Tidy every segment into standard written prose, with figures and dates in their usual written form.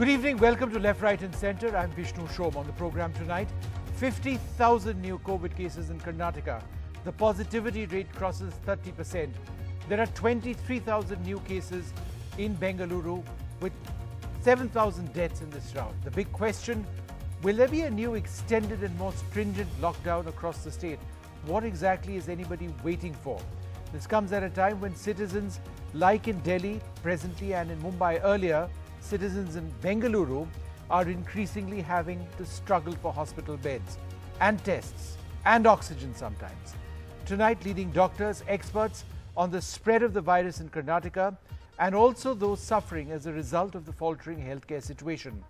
Good evening, welcome to Left, Right and Centre. I'm Vishnu Shom. On the programme tonight, 50,000 new COVID cases in Karnataka. The positivity rate crosses 30%. There are 23,000 new cases in Bengaluru with 7,000 deaths in this round. The big question, will there be a new extended and more stringent lockdown across the state? What exactly is anybody waiting for? This comes at a time when citizens like in Delhi presently and in Mumbai earlier, citizens in Bengaluru are increasingly having to struggle for hospital beds and tests and oxygen sometimes. Tonight, leading doctors, experts on the spread of the virus in Karnataka and also those suffering as a result of the faltering healthcare situation.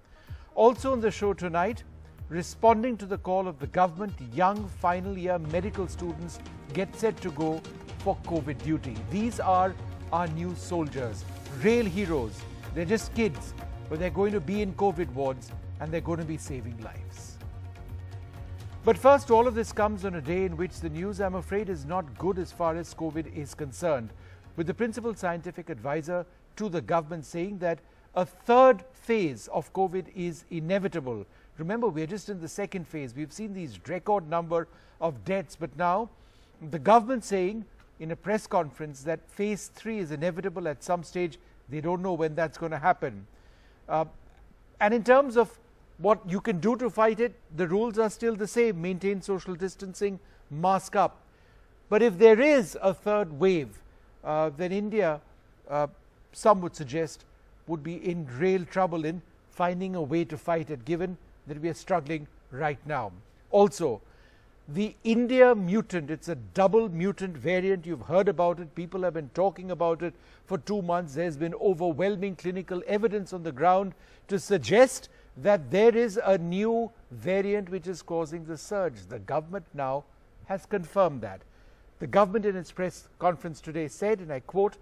Also on the show tonight, responding to the call of the government, young final year medical students get set to go for COVID duty. These are our new soldiers, real heroes. They're just kids, but they're going to be in COVID wards and they're going to be saving lives. But first, all of this comes on a day in which the news, I'm afraid, is not good as far as COVID is concerned, with the principal scientific advisor to the government saying that a third phase of COVID is inevitable. Remember, we're just in the second phase. We've seen these record number of deaths, but now the government saying in a press conference that phase 3 is inevitable at some stage. They don't know when that's going to happen. And in terms of what you can do to fight it, the rules are still the same. Maintain social distancing, mask up. But if there is a third wave, then India, some would suggest, would be in real trouble in finding a way to fight it, given that we are struggling right now. Also, the India mutant, it's a double mutant variant. You've heard about it. People have been talking about it for 2 months. There's been overwhelming clinical evidence on the ground to suggest that there is a new variant which is causing the surge. The government now has confirmed that. The government in its press conference today said, and I quote,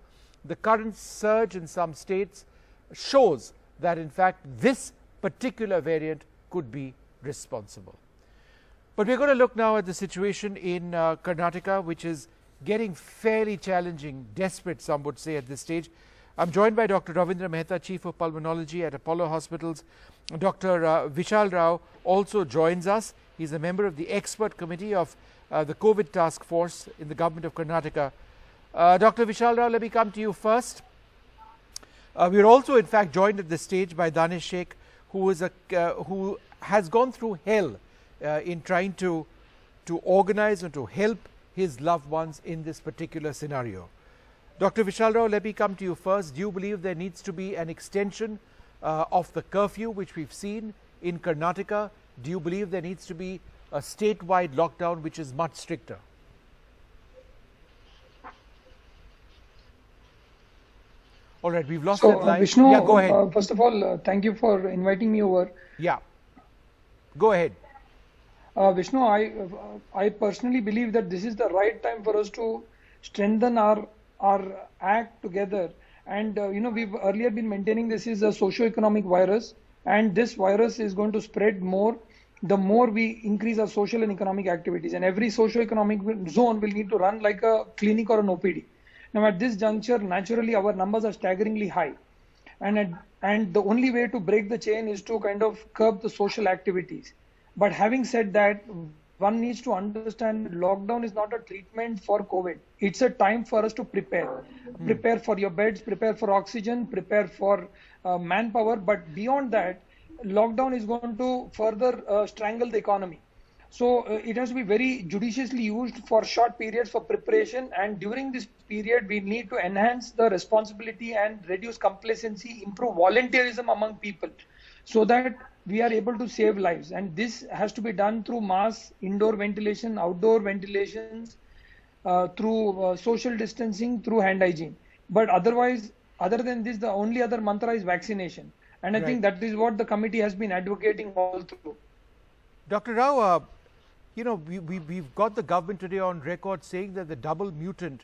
the current surge in some states shows that in fact this particular variant could be responsible. But we're going to look now at the situation in Karnataka, which is getting fairly challenging, desperate, some would say, at this stage. I'm joined by Dr. Ravindra Mehta, Chief of Pulmonology at Apollo Hospitals. Dr. Vishal Rao also joins us. He's a member of the expert committee of the COVID task force in the government of Karnataka. Dr. Vishal Rao, let me come to you first. We're also, in fact, joined at this stage by Danish Sheikh, who has gone through hell in trying to organize and to help his loved ones in this particular scenario. Dr. Vishal Rao, let me come to you first. Do you believe there needs to be an extension of the curfew which we've seen in Karnataka? Do you believe there needs to be a statewide lockdown which is much stricter? All right, we've lost that line. Vishnu, yeah, go ahead. First of all, thank you for inviting me over. Yeah, go ahead. Vishnu, I personally believe that this is the right time for us to strengthen our act together. And we've earlier been maintaining this is a socio-economic virus, and this virus is going to spread more the more we increase our social and economic activities. And every socio-economic zone will need to run like a clinic or an OPD. Now, at this juncture, naturally, our numbers are staggeringly high. And the only way to break the chain is to kind of curb the social activities. But having said that, one needs to understand lockdown is not a treatment for COVID. It's a time for us to prepare. Prepare for your beds, prepare for oxygen, prepare for manpower. But beyond that, lockdown is going to further strangle the economy. So it has to be very judiciously used for short periods for preparation. And during this period, we need to enhance the responsibility and reduce complacency, improve volunteerism among people, so that we are able to save lives. And this has to be done through mass indoor ventilation, outdoor ventilations, through social distancing, through hand hygiene. But otherwise, other than this, the only other mantra is vaccination. And I think that is what the committee has been advocating all through. Dr. Rao, we've got the government today on record saying that the double mutant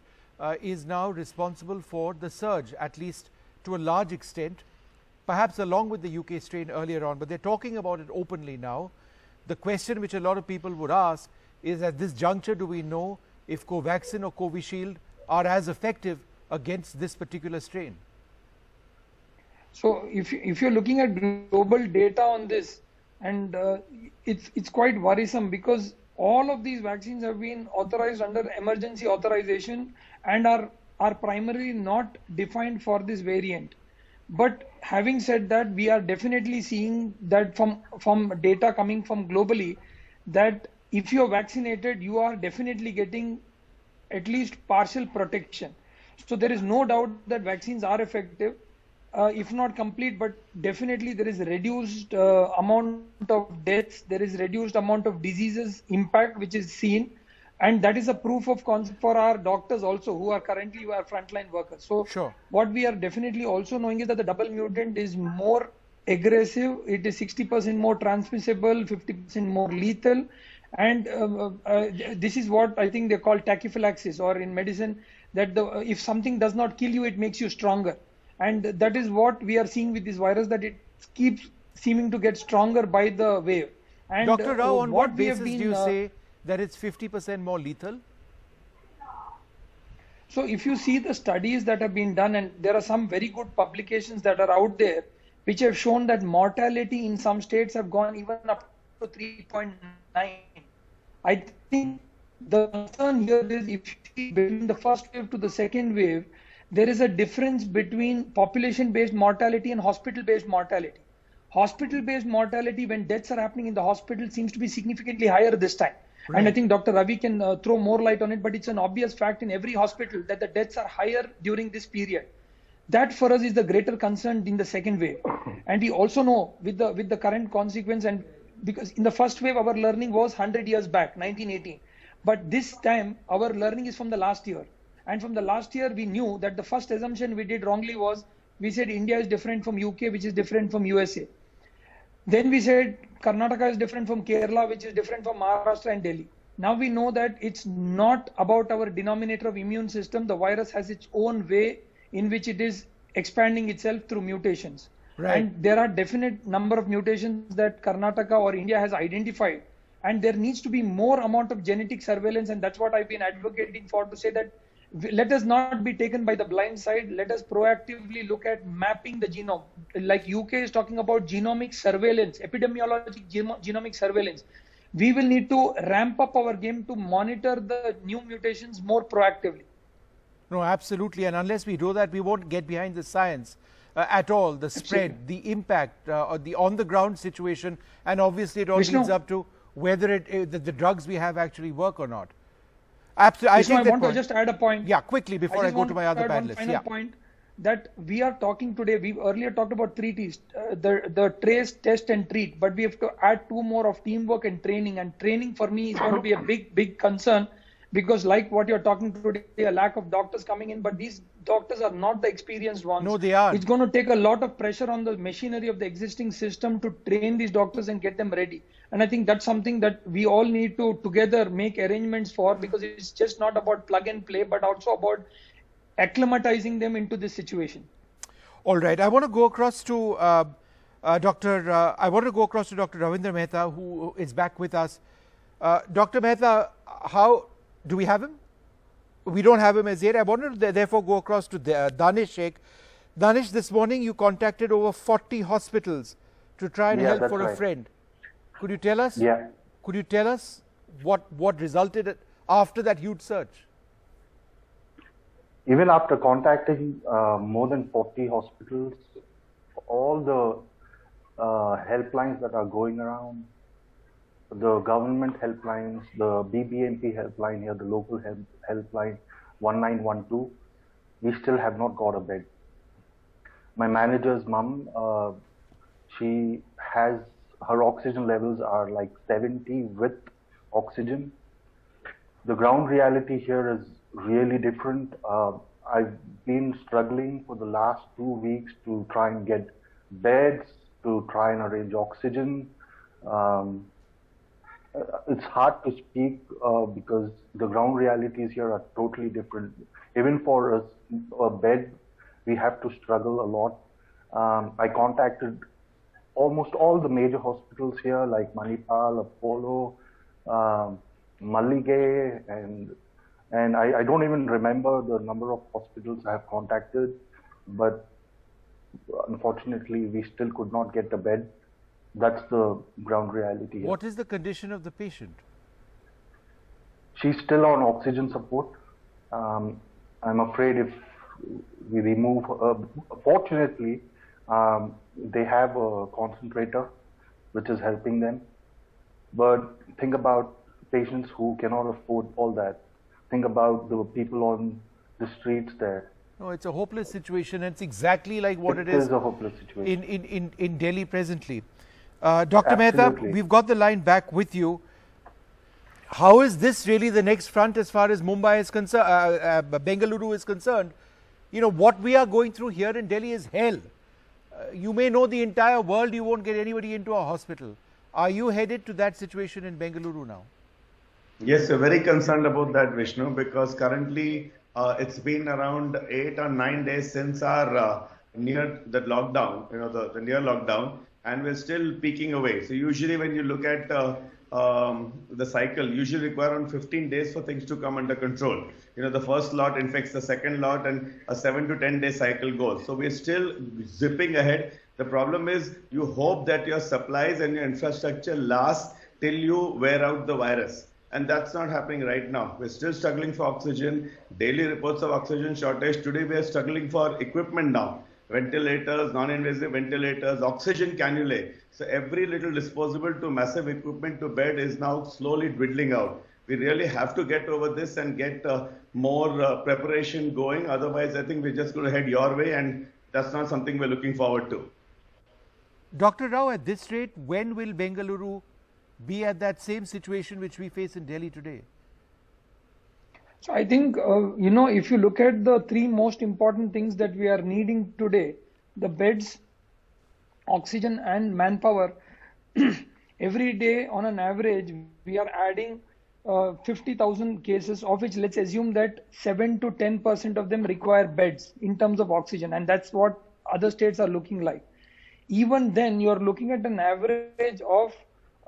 is now responsible for the surge, at least to a large extent, perhaps along with the UK strain earlier on, but they're talking about it openly now. The question which a lot of people would ask is, at this juncture, do we know if Covaxin or Covishield are as effective against this particular strain? So if you're looking at global data on this, and it's quite worrisome because all of these vaccines have been authorized under emergency authorization and are primarily not defined for this variant. But having said that, we are definitely seeing that from data coming from globally, that if you're vaccinated, you are definitely getting at least partial protection. So there is no doubt that vaccines are effective, if not complete, but definitely there is reduced amount of deaths, there is reduced amount of diseases impact which is seen, and that is a proof of concept for our doctors also who are currently our frontline workers. So Sure. what we are definitely also knowing is that the double mutant is more aggressive, it is 60% more transmissible, 50% more lethal, and this is what I think they call tachyphylaxis, or in medicine that if something does not kill you, it makes you stronger. And that is what we are seeing with this virus, that it keeps seeming to get stronger by the wave. And Dr. Rao, on what we have basis do you say that it's 50% more lethal? So if you see the studies that have been done, and there are some very good publications that are out there, which have shown that mortality in some states have gone even up to 3.9. I think the concern here is, if you see between the first wave to the second wave, there is a difference between population-based mortality and hospital-based mortality. Hospital-based mortality, when deaths are happening in the hospital, seems to be significantly higher this time. Right. And I think Dr. Ravi can throw more light on it, but it's an obvious fact in every hospital that the deaths are higher during this period. That for us is the greater concern in the second wave. And we also know with the current consequence, and because in the first wave our learning was 100 years back, 1918. But this time our learning is from the last year. And from the last year we knew that the first assumption we did wrongly was, we said India is different from UK, which is different from USA. Then we said Karnataka is different from Kerala, which is different from Maharashtra and Delhi. Now we know that it's not about our denominator of immune system. The virus has its own way in which it is expanding itself through mutations. Right. And there are definite number of mutations that Karnataka or India has identified. And there needs to be more amount of genetic surveillance. And that's what I've been advocating for, to say that let us not be taken by the blind side. Let us proactively look at mapping the genome. Like UK is talking about genomic surveillance, epidemiologic genomic surveillance. We will need to ramp up our game to monitor the new mutations more proactively. No, absolutely. And unless we do that, we won't get behind the science at all, the spread, Absolutely. the impact, the on-the-ground situation. And obviously, it all Vishnu, leads up to whether the drugs we have actually work or not. Absolutely. Vishnu, I want to just add a point. Yeah, quickly, before I go to my other panelists. One final point, that we are talking today, we earlier talked about 3 T's, the trace, test and treat, but we have to add 2 more of teamwork and training. And training for me is going to be a big concern, because like what you're talking today, a lack of doctors coming in, but these doctors are not the experienced ones. No, they are. It's going to take a lot of pressure on the machinery of the existing system to train these doctors and get them ready. And I think that's something that we all need to together make arrangements for, because it's just not about plug and play, but also about acclimatizing them into this situation. All right. I want to go across to Dr. Ravindra Mehta, who is back with us. Dr. Mehta, how do we have him? We don't have him as yet. I wanted to therefore go across to Danish Sheikh. Danish, this morning you contacted over 40 hospitals to try and help for a friend. Could you tell us? Yeah. Could you tell us what resulted after that huge search? Even after contacting more than 40 hospitals, all the helplines that are going around, the government helplines, the BBMP helpline here, the local helpline 1912, we still have not got a bed. My manager's mum, she has, her oxygen levels are like 70 with oxygen. The ground reality here is really different. I've been struggling for the last 2 weeks to try and get beds, to try and arrange oxygen. It's hard to speak because the ground realities here are totally different. Even for a bed, we have to struggle a lot. I contacted almost all the major hospitals here, like Manipal, Apollo, Mallige, and I don't even remember the number of hospitals I have contacted, but unfortunately, we still could not get a bed. That's the ground reality here. What is the condition of the patient? She's still on oxygen support. I'm afraid if we remove her, fortunately, they have a concentrator which is helping them. But think about patients who cannot afford all that. Think about the people on the streets there. No, it's a hopeless situation. It's exactly like what it is. It is a hopeless situation. In Delhi presently. Dr. Mehta, we've got the line back with you. How is this really the next front as far as Mumbai is concerned, Bengaluru is concerned? You know, what we are going through here in Delhi is hell. You may know the entire world, you won't get anybody into a hospital. Are you headed to that situation in Bengaluru now? Yes, we're very concerned about that, Vishnu, because currently it's been around 8 or 9 days since our near the lockdown, the near lockdown, and we're still peaking away. So usually when you look at the cycle, usually require around 15 days for things to come under control. The first lot infects the second lot and a 7 to 10 day cycle goes. So we're still zipping ahead. The problem is you hope that your supplies and your infrastructure last till you wear out the virus. And that's not happening right now. We're still struggling for oxygen. Daily reports of oxygen shortage. Today we are struggling for equipment now. Ventilators, non-invasive ventilators, oxygen cannulae. So every little disposable to massive equipment to bed is now slowly dwindling out. We really have to get over this and get more preparation going. Otherwise, I think we're just going to head your way, and that's not something we're looking forward to. Dr. Rao, at this rate, when will Bengaluru be at that same situation which we face in Delhi today? So I think, if you look at the three most important things that we are needing today, the beds, oxygen and manpower, every day on an average, we are adding 50,000 cases, of which let's assume that 7 to 10% of them require beds in terms of oxygen. And that's what other states are looking like. Even then, you're looking at an average of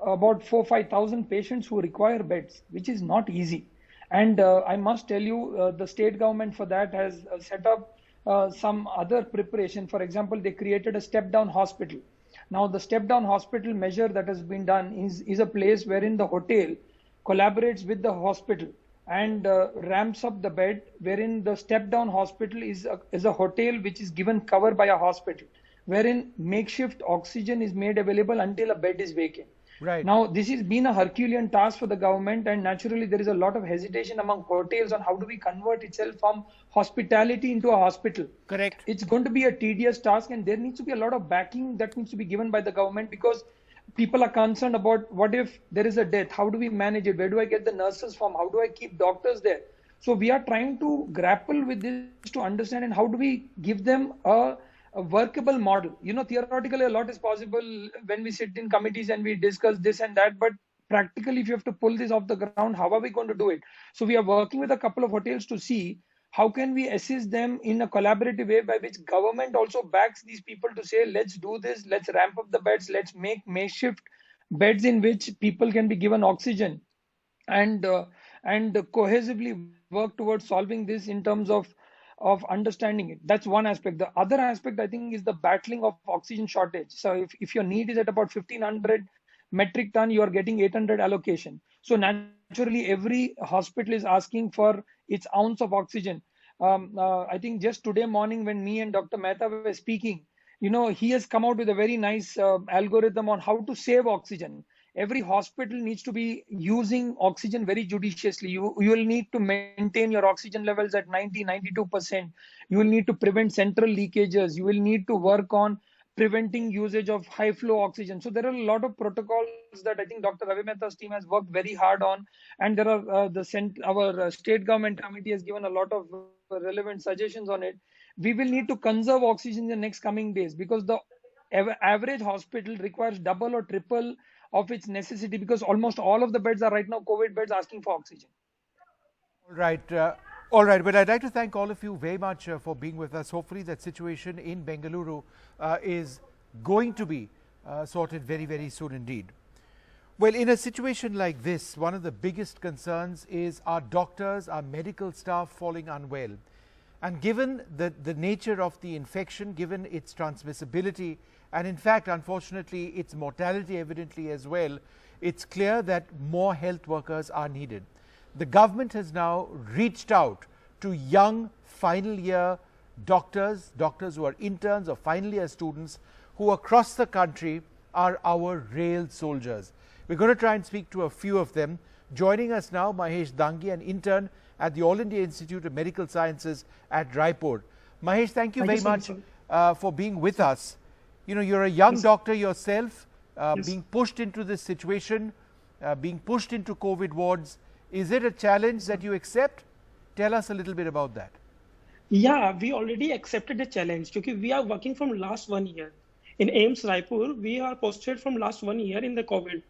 about 4,000-5,000 patients who require beds, which is not easy. And I must tell you, the state government for that has set up some other preparation. For example, they created a step-down hospital. Now, the step-down hospital measure that has been done is a place wherein the hotel collaborates with the hospital and ramps up the bed, wherein the step-down hospital is a hotel which is given cover by a hospital, wherein makeshift oxygen is made available until a bed is vacant. Right. Now, this has been a Herculean task for the government, and naturally there is a lot of hesitation among hotels on how do we convert itself from hospitality into a hospital. Correct. It's going to be a tedious task, and there needs to be a lot of backing that needs to be given by the government, because people are concerned about what if there is a death, how do we manage it, where do I get the nurses from, how do I keep doctors there. So we are trying to grapple with this to understand, and how do we give them a workable model. Theoretically a lot is possible when we sit in committees and we discuss this and that, but practically if you have to pull this off the ground, how are we going to do it? So we are working with a couple of hotels to see how can we assist them in a collaborative way by which government also backs these people to say, let's do this, let's ramp up the beds, let's make makeshift beds in which people can be given oxygen, and cohesively work towards solving this in terms of understanding it. That's one aspect. The other aspect, I think, is the battling of oxygen shortage. So if your need is at about 1,500 metric ton, you are getting 800 allocation. So naturally, every hospital is asking for its ounce of oxygen. I think just today morning when me and Dr. Mehta were speaking, he has come out with a very nice algorithm on how to save oxygen. Every hospital needs to be using oxygen very judiciously. You will need to maintain your oxygen levels at 90-92%. You will need to prevent central leakages. You will need to work on preventing usage of high flow oxygen. So there are a lot of protocols that I think Dr. Ravi Mehta's team has worked very hard on, and there are our state government committee has given a lot of relevant suggestions on it. We will need to conserve oxygen in the next coming days, because the average hospital requires double or triple of its necessity, because almost all of the beds are right now COVID beds asking for oxygen. All right, but I'd like to thank all of you very much for being with us. Hopefully that situation in Bengaluru is going to be sorted very, very soon indeed. Well, in a situation like this, one of the biggest concerns is our doctors, our medical staff falling unwell. And given the nature of the infection, given its transmissibility, and in fact, unfortunately, its mortality evidently as well, it's clear that more health workers are needed. The government has now reached out to young final year doctors, doctors who are interns or final year students who across the country are our rail soldiers. We're going to try and speak to a few of them. Joining us now, Mahesh Dangi, an intern at the All India Institute of Medical Sciences at Raipur. Mahesh, thank you very much for being with us. You know, you're a young doctor yourself, being pushed into this situation, being pushed into COVID wards. Is it a challenge that you accept? Tell us a little bit about that. Yeah, we already accepted the challenge because we are working from last 1 year. In AIIMS Raipur, we are posted from last 1 year in the COVID.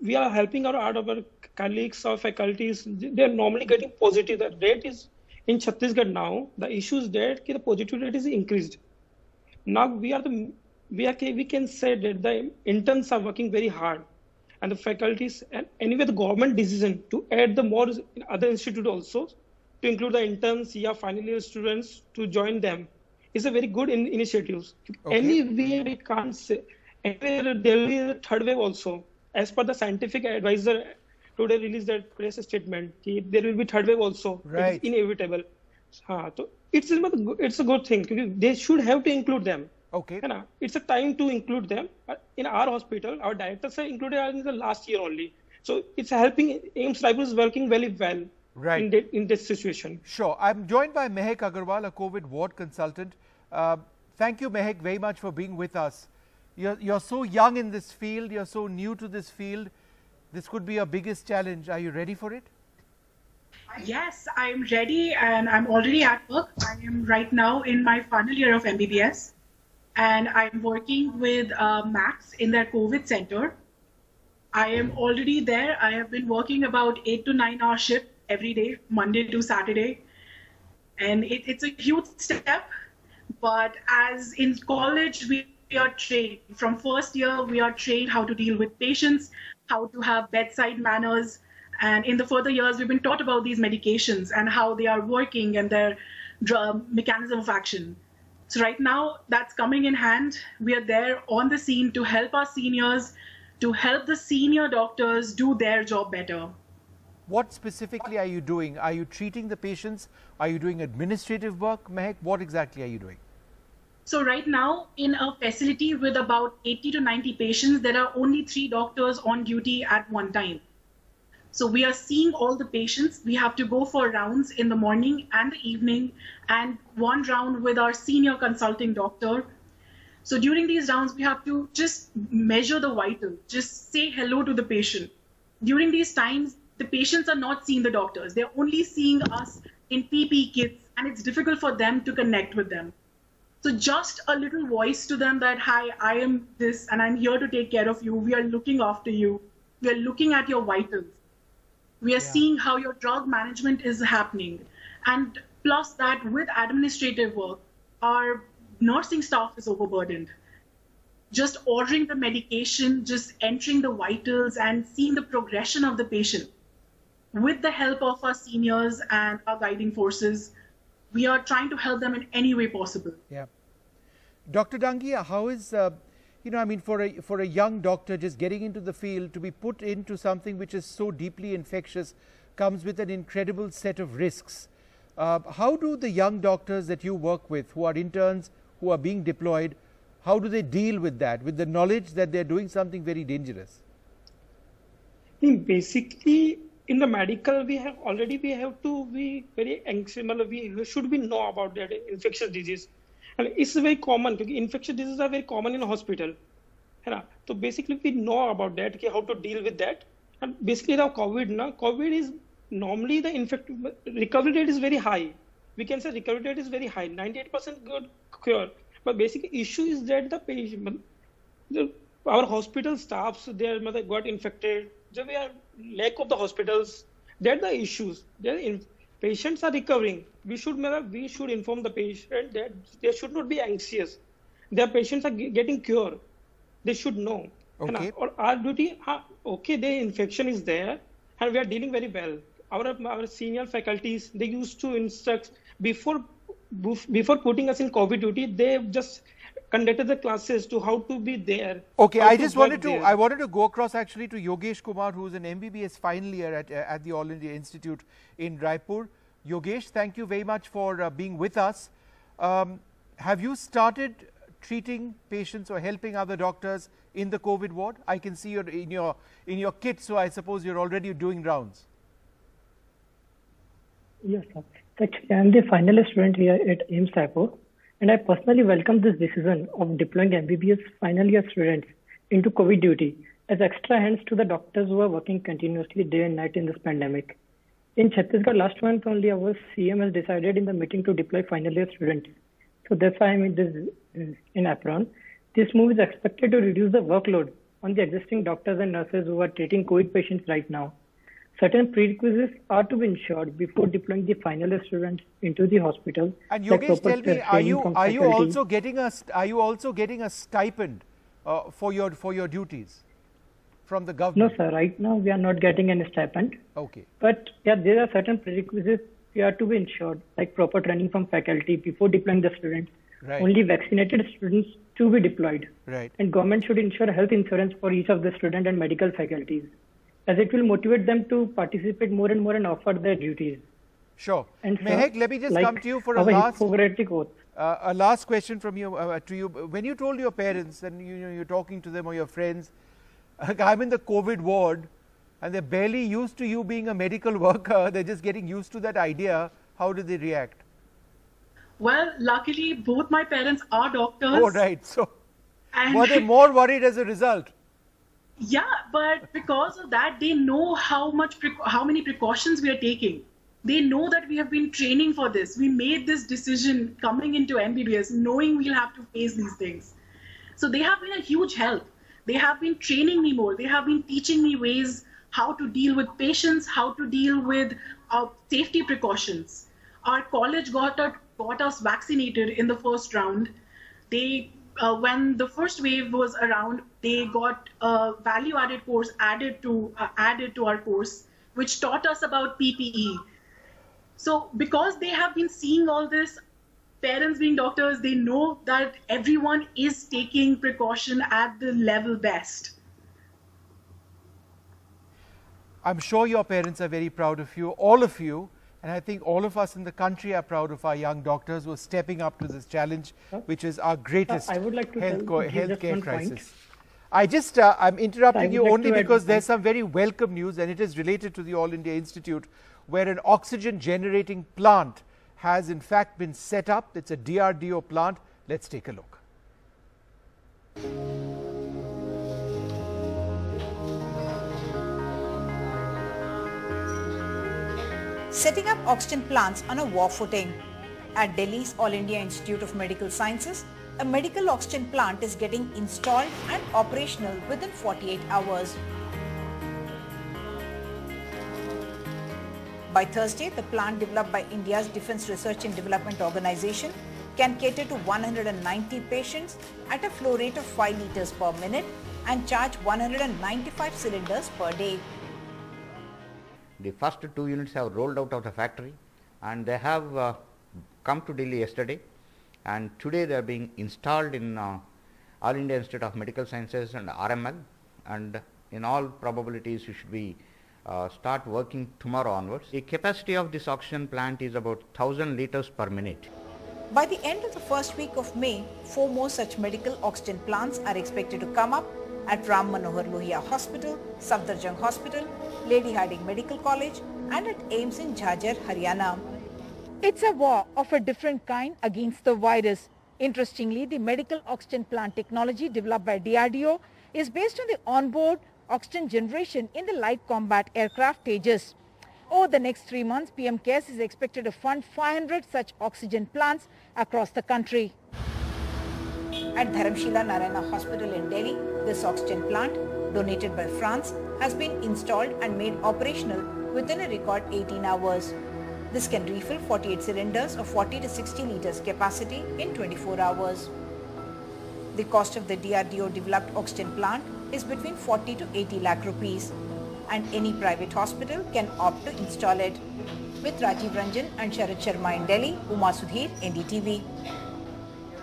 We are helping our colleagues or faculties. They are normally getting positive. The rate is in Chhattisgarh now. The issue is that the positivity rate is increased. Now we can say that the interns are working very hard, and the faculties, and anyway the government decision to add the more in other institute also to include the interns, final year students to join them is a very good initiative. Okay. Anyway, we can't say anywhere there will be a third wave also. As per the scientific advisor today released that press statement, there will be third wave also. Right. It is inevitable. So it's a good thing. They should have to include them. Okay. It's a time to include them. In our hospital, our directors are included in the last year only. So it's helping. AIIMS Raipur is working very well. Right. In this situation. Sure. I'm joined by Mehak Agarwal, a COVID ward consultant. Thank you, Mehak, very much for being with us. You're so young in this field. You're so new to this field. This could be your biggest challenge. Are you ready for it? Yes, I'm ready and I'm already at work. I am right now in my final year of MBBS and I'm working with Max in their COVID center. I am already there. I have been working about 8 to 9 hour shift every day, Monday to Saturday. And it's a huge step, but as in college, we are trained. From first year, we are trained how to deal with patients, how to have bedside manners. And in the further years, we've been taught about these medications and how they are working and their mechanism of action. So right now, that's coming in hand. We are there on the scene to help our seniors, to help the senior doctors do their job better. What specifically are you doing? Are you treating the patients? Are you doing administrative work, Mehak? What exactly are you doing? So right now, in a facility with about 80 to 90 patients, there are only 3 doctors on duty at one time. So we are seeing all the patients. We have to go for rounds in the morning and the evening and one round with our senior consulting doctor. So during these rounds, we have to just measure the vitals, just say hello to the patient. During these times, the patients are not seeing the doctors. They're only seeing us in PPE kits and it's difficult for them to connect with them. So just a little voice to them that, hi, I am this and I'm here to take care of you. We are looking after you. We are looking at your vitals. We are seeing how your drug management is happening. And plus that with administrative work, our nursing staff is overburdened. Just ordering the medication, just entering the vitals and seeing the progression of the patient. With the help of our seniors and our guiding forces, we are trying to help them in any way possible. Yeah. Dr. Dangi, how is, for a young doctor just getting into the field, to be put into something which is so deeply infectious comes with an incredible set of risks. How do the young doctors that you work with, who are interns, who are being deployed, how do they deal with that, with the knowledge that they're doing something very dangerous? Basically, in the medical, we have to be very anxious. We should know about that infectious disease. And it's very common. Infectious diseases are very common in a hospital. So basically, we know about that, how to deal with that. And basically, now COVID is normally the recovery rate is very high. We can say recovery rate is very high, 98% good cure. But basic issue is that the patient, our hospital staffs, they got infected. So we are lack of the hospitals. They're the issues. Patients are recovering. We should inform the patient that they should not be anxious. Their patients are getting cured. They should know. Okay. Or our duty, okay, the infection is there and we are dealing very well. Our senior faculties, they used to instruct before putting us in COVID duty, they just conducted the classes to how to be there. Okay, I wanted to go across actually to Yogesh Kumar, who's an MBBS final year at the All India Institute in Raipur. Yogesh, thank you very much for being with us. Have you started treating patients or helping other doctors in the COVID ward? I can see you're in your kit, so I suppose you're already doing rounds. Yes, sir. Actually, I am the final year student here at AIIMS Raipur, and I personally welcome this decision of deploying MBBS final year students into COVID duty as extra hands to the doctors who are working continuously day and night in this pandemic. In Chhattisgarh, last month only our CM has decided in the meeting to deploy final year students. So that's why I'm in apron. This move is expected to reduce the workload on the existing doctors and nurses who are treating COVID patients right now. Certain prerequisites are to be ensured before deploying the final year students into the hospital. And Yogesh, tell me, are you also getting a stipend for your duties from the government? No, sir. Right now we are not getting any stipend. Okay. But yeah, there are certain prerequisites we are to be ensured, like proper training from faculty before deploying the students. Right. Only vaccinated students to be deployed. Right. And government should ensure health insurance for each of the student and medical faculties, as it will motivate them to participate more and more and offer their duties. Sure. And Mehek, let me just come to you for a last question from you to you. When you told your parents and you're talking to them or your friends, I'm in the COVID ward, and they're barely used to you being a medical worker, they're just getting used to that idea, how did they react? Well, luckily, both my parents are doctors. Oh, right. So, were they more worried as a result? Yeah, but because of that, they know how many precautions we are taking. They know that we have been training for this. We made this decision coming into MBBS, knowing we'll have to face these things. So they have been a huge help. They have been training me more. They have been teaching me ways how to deal with patients, how to deal with safety precautions. Our college got us vaccinated in the first round. They when the first wave was around, they got a value-added course added to our course, which taught us about PPE. So because they have been seeing all this, parents being doctors, they know that everyone is taking precaution at the level best. I'm sure your parents are very proud of you, all of you. And I think all of us in the country are proud of our young doctors who are stepping up to this challenge, which is our greatest healthcare crisis. I'm interrupting you only because there's some very welcome news, and it is related to the All India Institute, where an oxygen generating plant has in fact been set up. It's a DRDO plant. Let's take a look. Setting up oxygen plants on a war footing. At Delhi's All India Institute of Medical Sciences, a medical oxygen plant is getting installed and operational within 48 hours. By Thursday, the plant developed by India's Defence Research and Development Organization can cater to 190 patients at a flow rate of 5 liters per minute and charge 195 cylinders per day. The first 2 units have rolled out of the factory, and they have come to Delhi yesterday, and today they are being installed in All India Institute of Medical Sciences and RML, and in all probabilities you should be start working tomorrow onwards. The capacity of this oxygen plant is about 1000 liters per minute. By the end of the first week of May, 4 more such medical oxygen plants are expected to come up at Ram Manohar Lohia Hospital, Safdarjung Hospital, Lady Hardinge Medical College and at AIIMS in Jhajjar, Haryana. It's a war of a different kind against the virus. Interestingly, the medical oxygen plant technology developed by DRDO is based on the onboard oxygen generation in the light combat aircraft Tejas. Over the next 3 months, PM CARES is expected to fund 500 such oxygen plants across the country. At Dharamshila Narayana Hospital in Delhi, this oxygen plant, donated by France, has been installed and made operational within a record 18 hours. This can refill 48 cylinders of 40 to 60 liters capacity in 24 hours. The cost of the DRDO developed oxygen plant is between 40 to 80 lakh rupees. and any private hospital can opt to install it. With Rajiv Ranjan and Sharad Sharma in Delhi, Uma Sudhir, NDTV.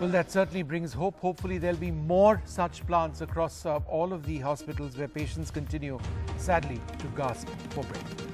Well, that certainly brings hope. Hopefully there'll be more such plants across all of the hospitals where patients continue, sadly, to gasp for breath.